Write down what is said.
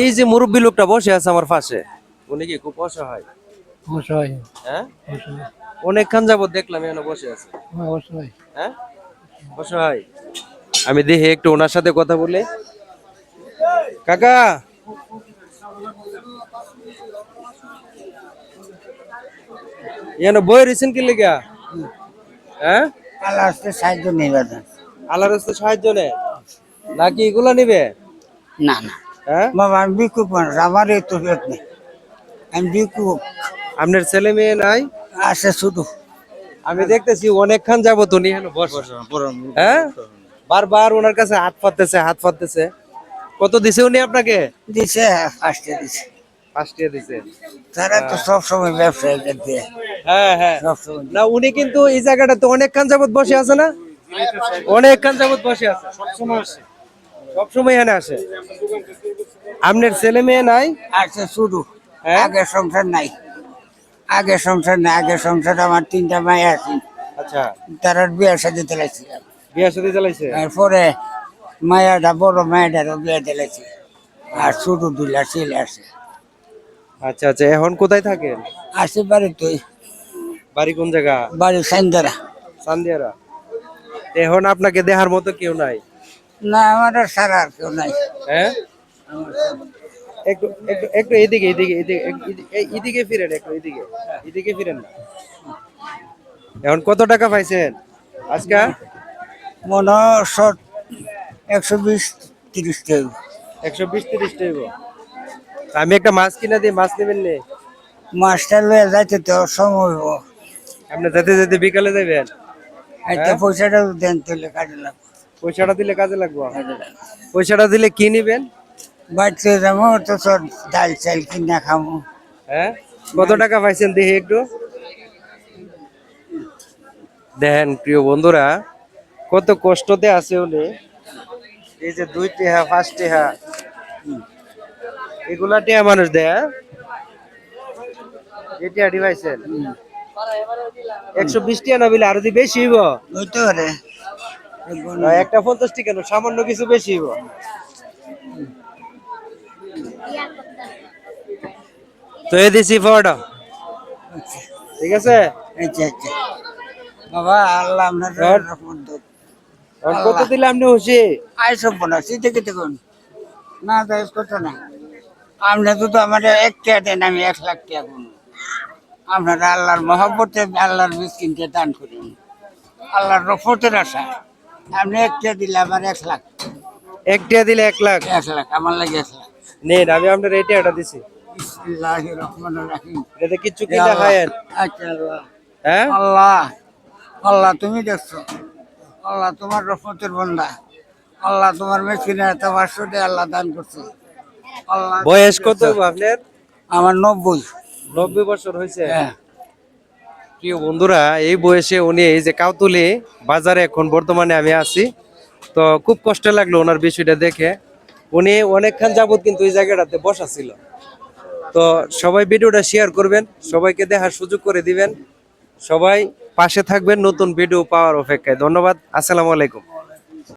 এই যে মুরব্বী লোকটা বসে আছে আমার পাশে, উনি কি খুব অসহায়? অসহায়। হ্যাঁ, অসহায়। অনেকক্ষণ যাবত দেখলাম এখানে বসে আছে। অসহায়। হ্যাঁ, অসহায়। আমি দেখি একটু ওনার সাথে কথা বলি। কাকা, এখানে বই রিসেন্ট কি লেগা? হ্যাঁ, আল্লাহ আসতে সাহায্য নেবে না। আল্লাহর রাস্তায় সাহায্য নেই নাকি এগুলা নিবে? না না হ্যাঁ, বাবা, আমি বিকুপ মানুষ, আমার এই তবিয়ত নেই। আমি বিকুপ। আপনার ছেলে মেয়ে নাই? আসে শুধু। আমি দেখতেছি অনেকক্ষণ যাবত উনি এখানে বসে। হ্যাঁ, বারবার ওনার কাছে হাত পাততেছে, হাত পাততেছে। কত দিছে উনি আপনাকে? দিছে, আসতে দিছে। 5 টাকা দিছে। তারা তো সব সময় ব্যবসায়ী দিয়ে হ্যাঁ হ্যাঁ, সব সময় না উনি কিন্তু এই জায়গাটাতে অনেকক্ষণ যাবত বসে আছে না? অনেকক্ষণ যাবত বসে আছে, সব সময় এখানে আসে। আপনার ছেলে মেয়ে নাই? আসে শুধু। হ্যাঁ? আগে সংসার নাই, আগে সংসার নাই, আগে সংসার আমার 3টা মায়ে আছে। আচ্ছা, তারা বিয়ার সাথে দিলাইছিলাম। বিয়ে শাদী চালাইছে? এরপরে মায়াটা বড় মায়াটারও বিয়ে দিলাইছি। আর শুধু দুইলা ছেলে আছে। আচ্ছা আচ্ছা, এখন কোথায় থাকেন? আসে বাড়িতে, বাড়ি কোন জায়গা? বাড়ি সাইন্দারা। চান্দিয়ারা। এখন আপনাকে দেখার মতো কেউ নাই? না, আমার আর সারা আর কেউ নাই। হ্যাঁ, একটু একটু একটু এদিকে এদিকে এদিকে এদিকে ফিরেন, একটু এদিকে এদিকে ফিরেন না। এখন কত টাকা পাইছেন আজকে? মনে হয় 120-30 টাকা। 120-30 টাকা। আমি একটা মাছ কিনা দিই, মাছ নেবেন নে? মাস্টার লয়ে যাইতে তো সময় হইব। আপনি যেতে যেতে বিকালে যাবেন? একটা পয়সাটা দেন তাহলে কাজে লাগবে। পয়সাটা দিলে কাজে লাগবে। কাজে লাগবে। পয়সাটা দিলে কি নিবেন? বাড়িতে যাবো তো সব ডাল চাল কিনা খামো। হ্যাঁ, কত টাকা পাইছেন দেখি একটু দেখেন। প্রিয় বন্ধুরা, কত কষ্টতে আছে উনি। এই যে 2 টাকা 5 টাকা এগুলা টিয়া মানুষ দেয়। হ্যাঁ? এই টিয়াটি পাইছেন 120 টাকা না বিলে আরো দি বেশি হইব। হইতে পারে। না, একটা 50 টাকা কেন, সামান্য কিছু বেশি হইব। তো এই দিছি ফটো, ঠিক আছে? আচ্ছা আচ্ছা বাবা, আল্লাহ আপনার আর রহমত দাও। আর কত দিলে আপনি খুশি? আয় সব বোনা শীতে কেটে কোন না দায়স কথা না। আপনি তো আমার 1 টাকা দেন, আমি 1 লাখ টাকা কোন। আপনারা আল্লাহর মহব্বতে আল্লাহর মিসকিনকে দান করুন, আল্লাহর রহমতের আশা। আপনি 1 টাকা দিলে আমার 1 লাখ। 1 টাকা দিলে 1 লাখ? 1 লাখ আমার লাগে 1 লাখ। নেন, আমি আপনার এই টাকাটা দিছি। বিসমিল্লাহির রহমানির রহিম। এটাতে কিচ্ছু কিনা খায়েন। আচ্ছা আল্লাহ। হ্যাঁ, আল্লাহ, আল্লাহ তুমি দেখছো, আল্লাহ তোমার রহমতের বান্দা, আল্লাহ তোমার মেশিনে এত 500 টাকা আল্লাহ দান করছে। আল্লাহ বয়স কত আপনার? আমার 90। 90 বছর হয়েছে। হ্যাঁ। প্রিয় বন্ধুরা, এই বয়সে উনি এই যে কাউতুলি বাজারে এখন বর্তমানে আমি আছি, তো খুব কষ্ট লাগলো ওনার বিষয়টা দেখে। উনি অনেকক্ষণ যাবত কিন্তু এই জায়গাটাতে বসা ছিল। তো সবাই ভিডিওটা শেয়ার করবেন, সবাইকে দেখার সুযোগ করে দিবেন, সবাই পাশে থাকবেন নতুন ভিডিও পাওয়ার অপেক্ষায়। ধন্যবাদ, আসসালামু আলাইকুম।